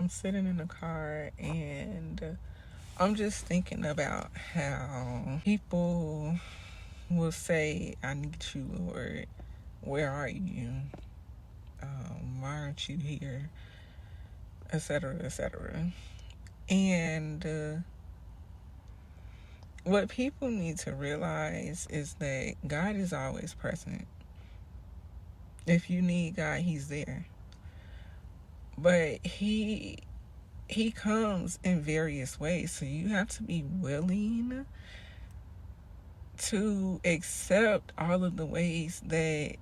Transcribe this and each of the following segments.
I'm sitting in the car and I'm just thinking about how people will say, I need you, Lord. Where are you? Why aren't you here? Etc., etc. And what people need to realize is that God is always present. If you need God, He's there. But He comes in various ways, so you have to be willing to accept all of the ways that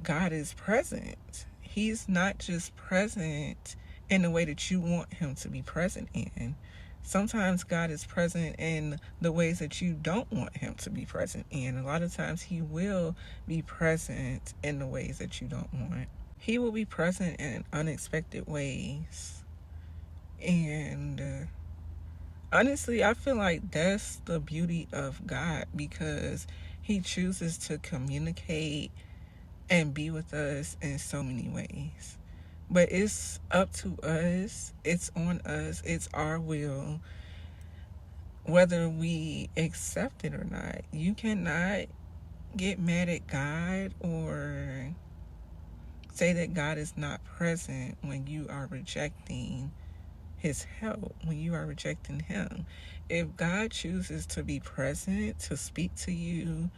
God is present. He's not just present in the way that you want Him to be present in. Sometimes God is present in the ways that you don't want Him to be present in. A lot of times He will be present in the ways that you don't want. He will be present in unexpected ways. And honestly, I feel like that's the beauty of God, because He chooses to communicate and be with us in so many ways. But it's up to us, it's on us, it's our will, whether we accept it or not. You cannot get mad at God or say that God is not present when you are rejecting His help, when you are rejecting Him. If God chooses to be present, to speak to you,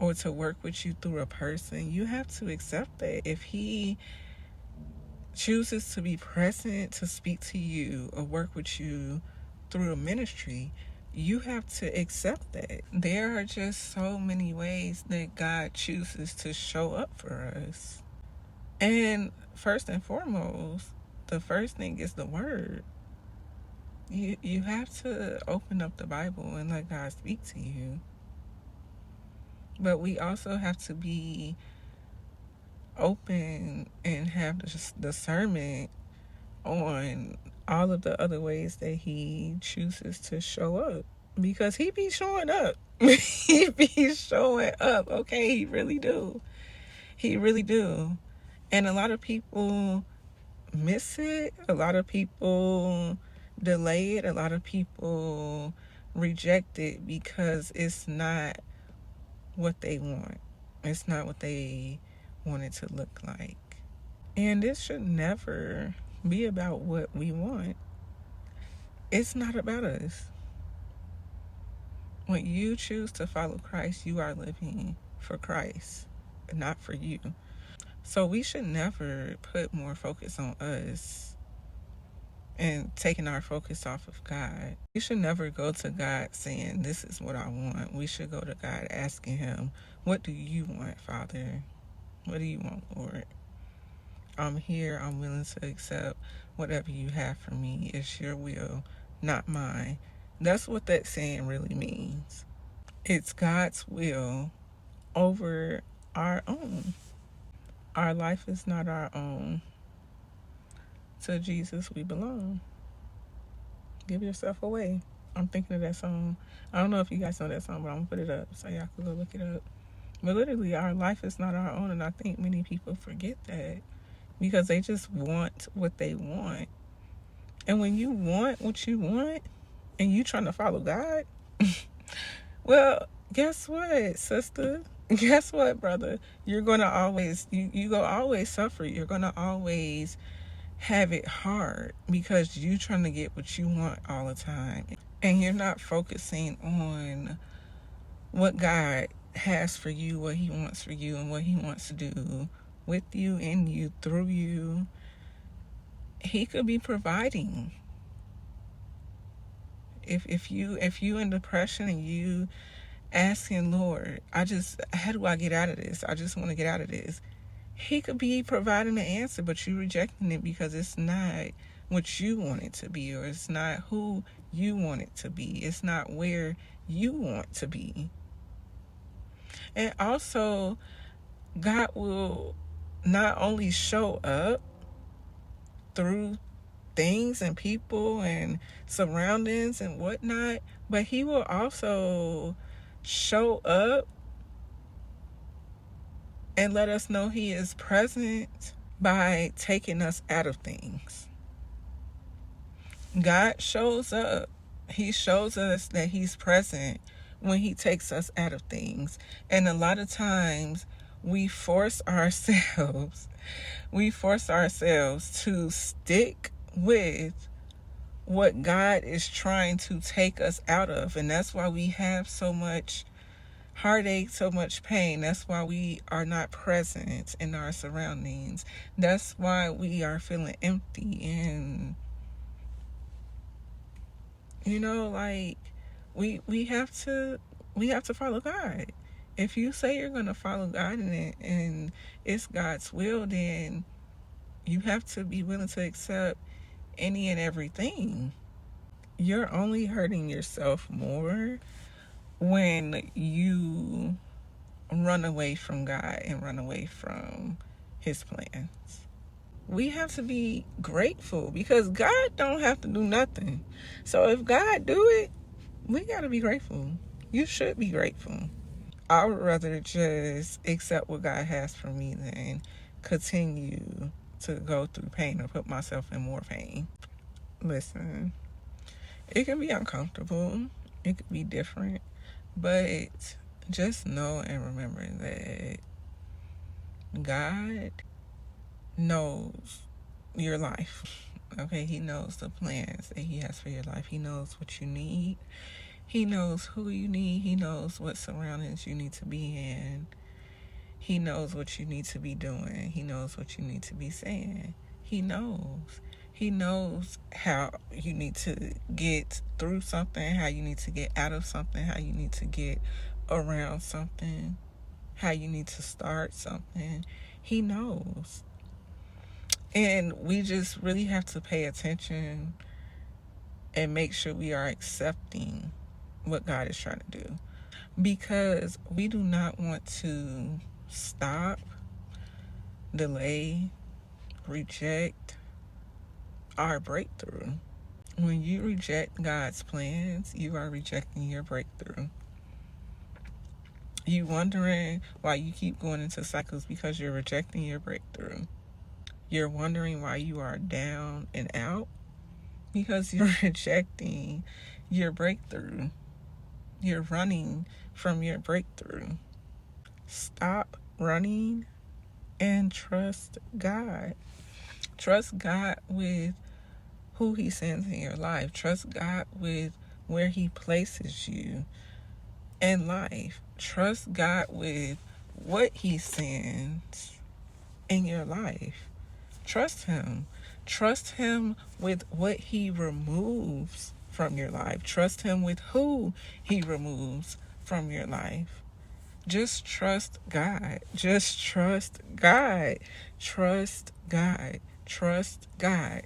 or to work with you through a person, you have to accept that. If He chooses to be present, to speak to you, or work with you through a ministry, you have to accept that. There are just so many ways that God chooses to show up for us. And first and foremost, the first thing is the Word. You have to open up the Bible and let God speak to you. But we also have to be open and have discernment on all of the other ways that He chooses to show up. Because He be showing up. He be showing up, okay? He really do. He really do. And a lot of people miss it. A lot of people delay it. A lot of people reject it because it's not what they want. It's not what they want it to look like. And this should never be about what we want. It's not about us. When you choose to follow Christ, you are living for Christ, not for you. So we should never put more focus on us and taking our focus off of God. We should never go to God saying, this is what I want. We should go to God asking Him, what do you want, Father? What do you want, Lord? I'm here. I'm willing to accept whatever you have for me. It's your will, not mine. That's what that saying really means. It's God's will over our own. Our life is not our own. To Jesus we belong. Give yourself away. I'm thinking of that song. I don't know if you guys know that song, but I'm going to put it up so y'all can go look it up. But literally, our life is not our own, and I think many people forget that because they just want what they want. And when you want what you want and you trying to follow God, well, guess what, sister? Guess what, brother? You're going to always, you go always suffer. You're going to always have it hard because you trying to get what you want all the time. And you're not focusing on what God has for you, what He wants for you, and what He wants to do with you, in you, through you. He could be providing. If you in depression and you asking, Lord, how do I get out of this? I just want to get out of this. He could be providing the answer, but you rejecting it because it's not what you want it to be, or it's not who you want it to be. It's not where you want to be. And also, God will not only show up through things and people and surroundings and whatnot, but He will also show up and let us know He is present by taking us out of things. God shows up. He shows us that he's present when he takes us out of things. And a lot of times we force ourselves to stick with what God is trying to take us out of. And that's why we have so much heartache, so much pain. That's why we are not present in our surroundings. That's why we are feeling empty. And like we have to follow God. If you say you're going to follow God in it and it's God's will, then you have to be willing to accept any and everything. You're only hurting yourself more when you run away from God and run away from his plans. We have to be grateful because God don't have to do nothing. So if God do it, we got to be grateful. You should be grateful. I would rather just accept what God has for me than continue to go through pain or put myself in more pain. Listen, it can be uncomfortable. It could be different. But just know and remember that God knows your life. Okay, he knows the plans that he has for your life. He knows what you need. He knows who you need. He knows what surroundings you need to be in. He knows what you need to be doing. He knows what you need to be saying. He knows. He knows how you need to get through something, how you need to get out of something, how you need to get around something, how you need to start something. He knows. And we just really have to pay attention and make sure we are accepting what God is trying to do. Because we do not want to stop, delay, reject our breakthrough. When you reject God's plans, you are rejecting your breakthrough. You wondering why you keep going into cycles because you're rejecting your breakthrough. You're wondering why you are down and out because you're rejecting your breakthrough. You're running from your breakthrough. Stop running and trust God. Trust God with who he sends in your life. Trust God with where he places you in life. Trust God with what he sends in your life. Trust him. Trust him with what he removes from your life. Trust him with who he removes from your life. Just trust God. Just trust God. Trust God. Trust God.